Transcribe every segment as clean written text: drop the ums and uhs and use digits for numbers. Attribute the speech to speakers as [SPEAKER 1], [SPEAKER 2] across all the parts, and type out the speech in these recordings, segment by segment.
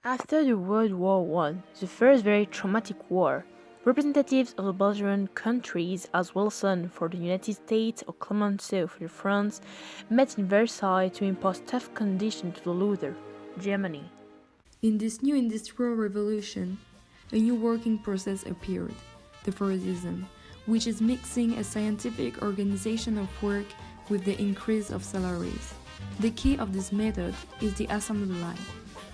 [SPEAKER 1] After the World War I, the first very traumatic war, representatives of the belligerent countries, as Wilson for the United States or Clemenceau for France, met in Versailles to impose tough conditions to the loser, Germany.
[SPEAKER 2] In this new industrial revolution, a new working process appeared, the Fordism, which is mixing a scientific organization of work with the increase of salaries. The key of this method is the assembly line,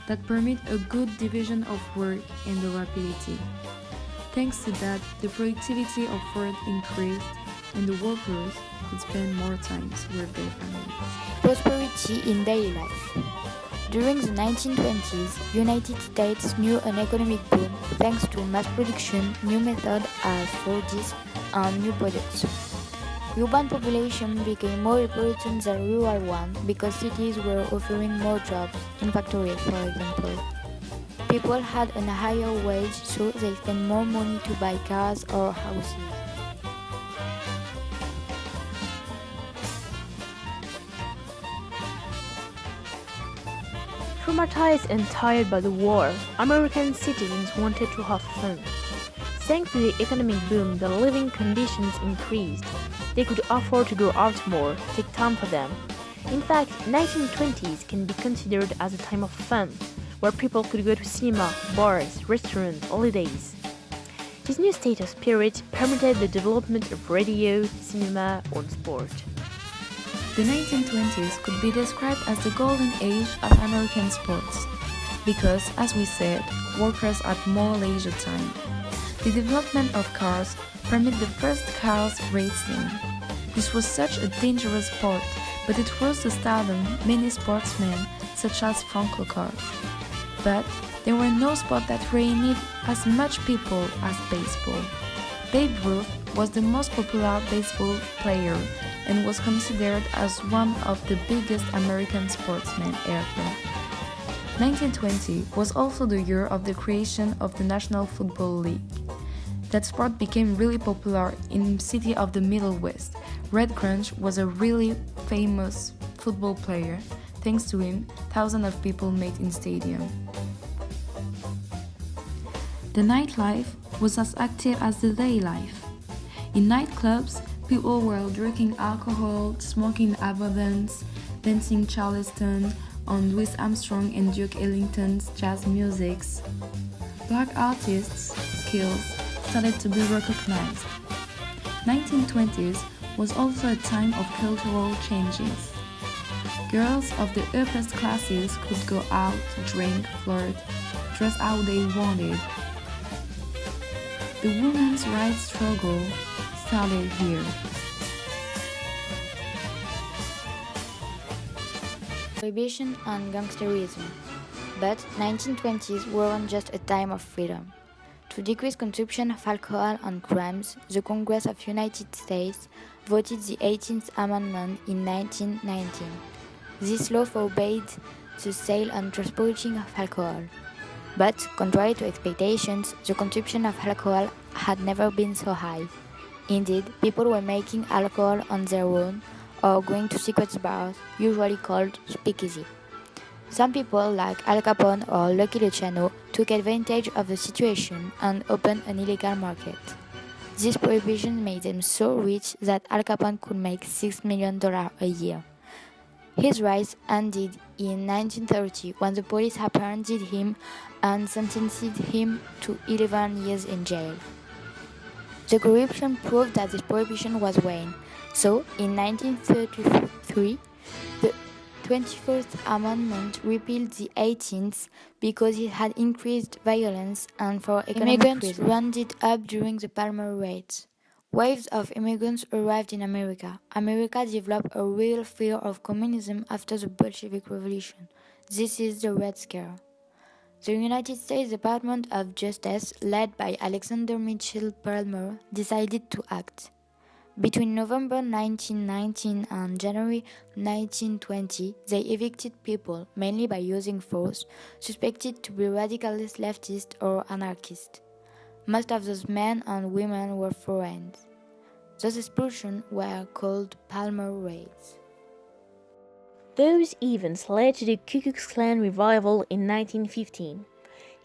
[SPEAKER 2] that permit a good division of work and the rapidity. Thanks to that, the productivity of work increased and the workers could spend more time with their families.
[SPEAKER 3] Prosperity in daily life. During the 1920s, United States knew an economic boom thanks to mass production, new methods as Fordism, and new products. Urban population became more important than rural one because cities were offering more jobs, in factories for example. People had a higher wage, so they spent more money to buy cars or houses.
[SPEAKER 1] Traumatized and tired by the war, American citizens wanted to have fun. Thanks to the economic boom, the living conditions increased. They could afford to go out more, take time for them. In fact, 1920s can be considered as a time of fun, where people could go to cinema, bars, restaurants, holidays. This new state of spirit permitted the development of radio, cinema, and sport.
[SPEAKER 2] The 1920s could be described as the golden age of American sports, because, as we said, workers had more leisure time. The development of cars permitted the first cars racing. This was such a dangerous sport, but it was the start of many sportsmen, such as Frank Lockhart. But there were no sport that really needed as much people as baseball. Babe Ruth was the most popular baseball player and was considered as one of the biggest American sportsmen ever. 1920 was also the year of the creation of the National Football League. That sport became really popular in the city of the Middle West. Red Grant was a really famous football player. Thanks to him, thousands of people met in stadium. The nightlife was as active as the day life. In nightclubs, people were drinking alcohol, smoking abundance, dancing Charleston on Louis Armstrong and Duke Ellington's jazz musics. Black artists' skills started to be recognized. 1920s was also a time of cultural changes. Girls of the upper classes could go out, drink, flirt, dress how they wanted. The women's rights struggle started here.
[SPEAKER 3] Prohibition and gangsterism. But 1920s weren't just a time of freedom. To decrease consumption of alcohol and crimes, the Congress of United States voted the 18th Amendment in 1919. This law forbade the sale and transporting of alcohol. But, contrary to expectations, the consumption of alcohol had never been so high. Indeed, people were making alcohol on their own or going to secret bars, usually called speakeasy. Some people, like Al Capone or Lucky Luciano, took advantage of the situation and opened an illegal market. This prohibition made them so rich that Al Capone could make $6 million a year. His rise ended in 1930 when the police apprehended him and sentenced him to 11 years in jail. The corruption proved that this prohibition was vain, so in 1933, the 21st Amendment repealed the 18th because it had increased violence and for economic reasons. Immigrants rounded up during the Palmer raids. Waves of immigrants arrived in America. America developed a real fear of communism after the Bolshevik Revolution. This is the Red Scare. The United States Department of Justice, led by Alexander Mitchell Palmer, decided to act. Between November 1919 and January 1920, they evicted people, mainly by using force, suspected to be radicalist leftist or anarchist. Most of those men and women were foreigners. Those expulsions were called Palmer raids.
[SPEAKER 1] Those events led to the Ku Klux Klan revival in 1915.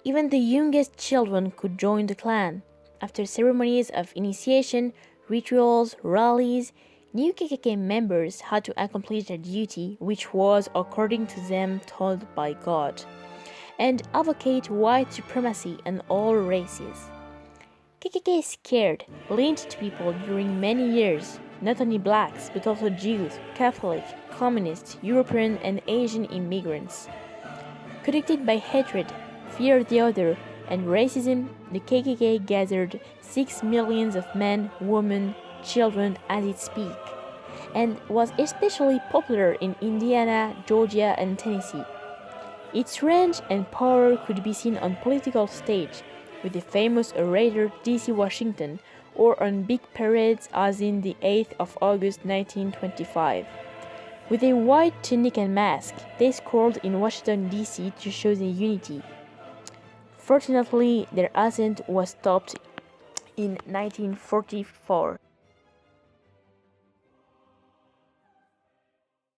[SPEAKER 1] Even the youngest children could join the clan. After ceremonies of initiation, rituals, rallies, new KKK members had to accomplish their duty, which was, according to them, told by God, and advocate white supremacy in all races. KKK scared, lynched people during many years, not only blacks, but also Jews, Catholic, communists, European and Asian immigrants. Connected by hatred, fear of the other, and racism, the KKK gathered 6 million of men, women, children at its peak, and was especially popular in Indiana, Georgia, and Tennessee. Its range and power could be seen on political stage, with the famous orator D.C. Washington, or on big parades as in the 8th of August 1925. With a white tunic and mask, they scrolled in Washington, D.C. to show their unity. Fortunately, their ascent was stopped in 1944.